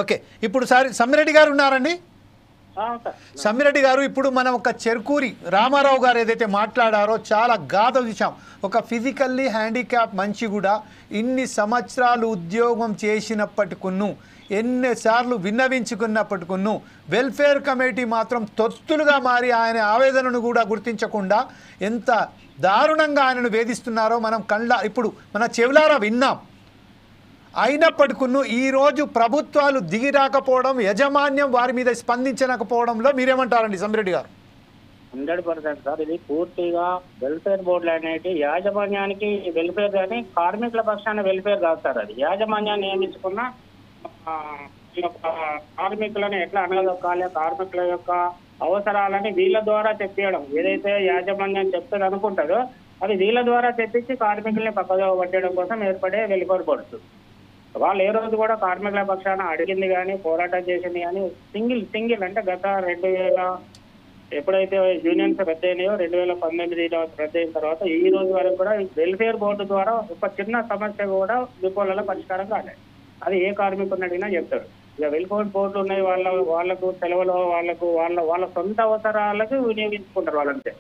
Okay, ఇప్పుడు sir Sammireddy గారు ఉన్నారండి. సమ్మిరెడ్డి గారు, ఇప్పుడు మనం ఒక చెరుకూరి రామారావు గారు ఏదైతే మాట్లాడారో చాలా గాథ విషయం. ఒక ఫిజికల్లీ హ్యాండిక్యాప్ మనిషి కూడా ఇన్ని సంవత్సరాలు ఉద్యోగం చేసినప్పటికును, ఎన్నిసార్లు విన్నవించుకున్నప్పటికును వెల్ఫేర్ కమిటీ మాత్రం తొత్తులుగా మారి ఆయన ఆవేదనను కూడా గుర్తించకుండా ఎంత దారుణంగా ఆయనను వేధిస్తున్నారో మనం ఇప్పుడు మన చెవులారా విన్నాం. అయినప్పటికును ఈరోజు ప్రభుత్వాలు దిగి రాకపోవడం, యజమాన్యం వారి మీద స్పందించకపోవడంలో మీరేమంటారండి సమ్మిరెడ్డి గారు? 100% సార్. ఇది పూర్తిగా వెల్ఫేర్ బోర్డులు అనేవి యాజమాన్యానికి వెల్ఫేర్ కానీ కార్మికుల పక్షాన వెల్ఫేర్ కాదు సార్. అది యాజమాన్యాన్ని నియమించుకున్న కార్మికులను ఎట్లా అనగదొక్కాలి, కార్మికుల యొక్క అవసరాలని వీళ్ళ ద్వారా తెప్పియడం, ఏదైతే యాజమాన్యం చెప్తుంది అనుకుంటుందో అది వీళ్ళ ద్వారా తెప్పించి కార్మికుల్ని పక్కదో పట్టడం కోసం ఏర్పడే వెల్ఫేర్ బోర్డ్స్. వాళ్ళు ఏ రోజు కూడా కార్మికుల పక్షాన అడిగింది కానీ పోరాటం చేసింది కానీ సింగిల్ అంటే గత 2000 ఎప్పుడైతే యూనియన్స్ రద్దు అయినాయో 2019 రద్దు అయిన తర్వాత ఈ రోజు వరకు కూడా వెల్ఫేర్ బోర్డు ద్వారా ఒక చిన్న సమస్య కూడా డిపోలలో పరిష్కారం కాలేదు. అది ఏ కార్మికుని అడిగినా చెప్తారు. ఇక వెల్ఫేర్ బోర్డులు ఉన్నాయి, వాళ్ళకు సెలవులు వాళ్ళ సొంత అవసరాలకు వినియోగించుకుంటారు వాళ్ళంతే.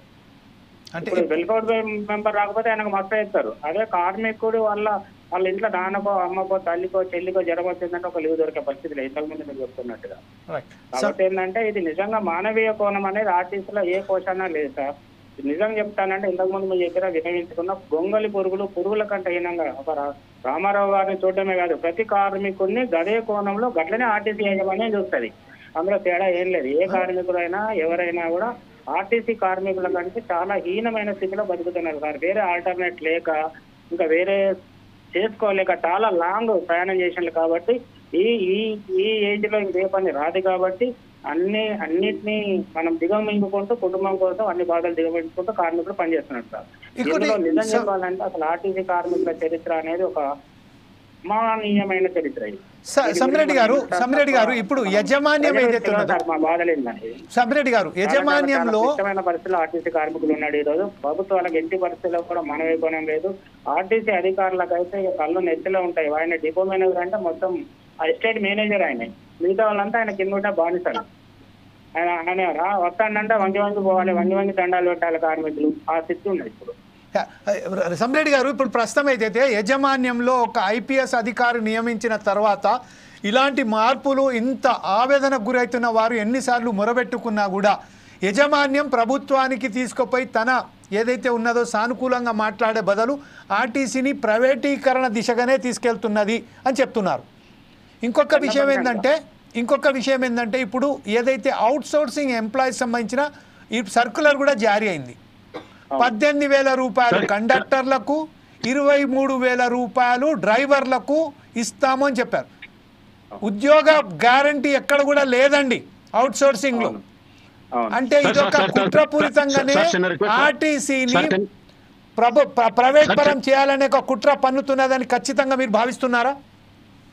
ఇప్పుడు వెల్ఫేర్ మెంబర్ రాకపోతే ఆయనకు మస్తు ఇస్తారు. అదే కార్మికుడు వాళ్ళ ఇంట్లో నాన్నకో అమ్మకో తల్లికో చెల్లికో జ్వరం వచ్చిందంటే ఒక లీవ్ దొరికే పరిస్థితి లేదు, ఇంతకుముందు మీరు చెప్తున్నట్టుగా. కాబట్టి ఏంటంటే ఇది నిజంగా మానవీయ కోణం అనేది ఆర్టీసీలో ఏ కోశానా లేదు సార్. నిజం చెప్తానంటే ఇంతకుముందు మీరు చెప్పిన వినియోగించుకున్న గొంగలి పురుగుల కంటే హీనంగా ఒక రామారావు గారిని చూడటమే కాదు, ప్రతి కార్మికుడిని గదే కోణంలో గట్లనే ఆర్టీసీ యాజమాన్యం చూస్తుంది. అందులో తేడా ఏం లేదు. ఏ కార్మికుడైనా ఎవరైనా కూడా ఆర్టీసీ కార్మికుల కంటే చాలా హీనమైన స్థితిలో బతుకుతున్నారు సార్. వేరే ఆల్టర్నేట్ లేక ఇంకా వేరే చేసుకోలేక చాలా లాంగ్ ప్రయాణం చేసినారు. కాబట్టి ఈ ఏజ్ లో ఇంకే పని రాదు. కాబట్టి అన్నిటినీ మనం దిగమింగుకుంటూ కుటుంబం కోసం అన్ని బాధలు దిగమింగుకుంటూ కార్మికులు పనిచేస్తున్నారు సార్. ఇందులో నిజం చెప్పాలంటే అసలు ఆర్టీసీ కార్మికుల చరిత్ర అనేది ఒక మానీయమైన చరిత్ర. సమ్మిరెడ్డి గారు ఇప్పుడు యజమాన్యం ఏదైతే మా బాధలు ఏంటంటే సమ్మిరెడ్డి గారు యజమాన్యంలో పరిస్థితుల్లో ఆర్టీసీ కార్మికులు ఉన్నాడు. ఈ రోజు ప్రభుత్వాలకు ఎట్టి పరిస్థితుల్లో కూడా మనవైపోవడం లేదు. ఆర్టీసీ అధికారులకు అయితే కళ్ళు నెత్తిలో ఉంటాయి. ఆయన డిపో మేనేజర్ అంటే మొత్తం ఎస్టేట్ మేనేజర్ ఆయన, మిగతా వాళ్ళంతా ఆయన కింద బానిసలు. ఆయన వస్తాడంటే వంగి పోవాలి, వంగి దండాలు పెట్టాలి కార్మికులు. ఆ స్థితి ఉన్నది ఇప్పుడు. సమ్మిరెడ్డి గారు, ఇప్పుడు ప్రస్తుతం అయితే యజమాన్యంలో ఒక ఐపీఎస్ అధికారి నియమించిన తర్వాత ఇలాంటి మార్పులు, ఇంత ఆవేదనకు గురవుతున్న వారు ఎన్నిసార్లు మొరబెట్టుకున్నా కూడా యజమాన్యం ప్రభుత్వానికి తీసుకుపోయి తన ఏదైతే ఉన్నదో సానుకూలంగా మాట్లాడే బదులు ఆర్టీసీని ప్రైవేటీకరణ దిశగానే తీసుకెళ్తున్నది అని చెప్తున్నారు. ఇంకొక విషయం ఏంటంటే ఇప్పుడు ఏదైతే అవుట్సోర్సింగ్ ఎంప్లాయీస్ సంబంధించిన ఈ సర్క్యులర్ కూడా జారీ అయింది. 18,000 రూపాయలు కండక్టర్లకు, 23,000 రూపాయలు డ్రైవర్లకు ఇస్తాము అని చెప్పారు. ఉద్యోగ గ్యారంటీ ఎక్కడ కూడా లేదండి అవుట్ సోర్సింగ్ లో. అంటే ఇదొక కుట్రపూరితంగానే ఆర్టీసీని ప్రైవేట్ పరం చేయాలనే ఒక కుట్ర పన్నుతున్నదని ఖచ్చితంగా మీరు భావిస్తున్నారా?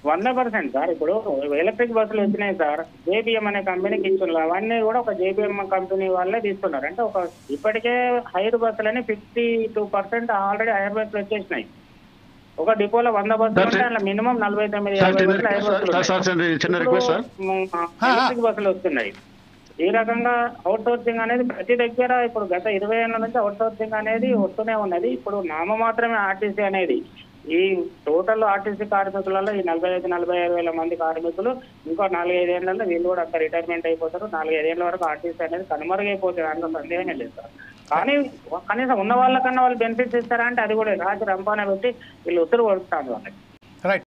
100% సార్. ఇప్పుడు ఎలక్ట్రిక్ బస్సులు వచ్చినాయి సార్, జేబీఎం అనే కంపెనీకి ఇస్తున్నారు. అవన్నీ కూడా ఒక జేబీఎం కంపెనీ వాళ్ళే తీసుకున్నారు. అంటే ఒక ఇప్పటికే హైర్ బస్సులని 52% ఆల్రెడీ హైర్ బస్సులు వచ్చేసినాయి. ఒక డిపోలో 100 బస్సులు ఉంటే అలా మినిమం 49-50 బస్సులు హైర్ ఎలక్ట్రిక్ బస్సులు వస్తున్నాయి. ఈ రకంగా అవుట్ సోర్సింగ్ అనేది ప్రతి దగ్గర ఇప్పుడు గత 20 ఏళ్ల నుంచి అవుట్ సోర్సింగ్ అనేది వస్తూనే ఉన్నది. ఇప్పుడు నామమాత్రమే ఆర్టీసీ అనేది. ఈ టోటల్ ఆర్టీసీ కార్మికులలో ఈ 45-46 వేల మంది కార్మికులు ఇంకో 4-5 ఏళ్లలో వీళ్ళు కూడా అంత రిటైర్మెంట్ అయిపోతారు. 4-5 ఏళ్ల వరకు ఆర్టీసీ అనేది కనుమరుగైపోతుంది, అందులో సందేహమే లేదు సార్. కానీ కనీసం ఉన్న వాళ్ళకన్నా వాళ్ళు బెనిఫిట్స్ ఇస్తారా అంటే అది కూడా రాజు రంపాన పెట్టి వీళ్ళు ఉత్తరు కొడుతారు వాళ్ళకి.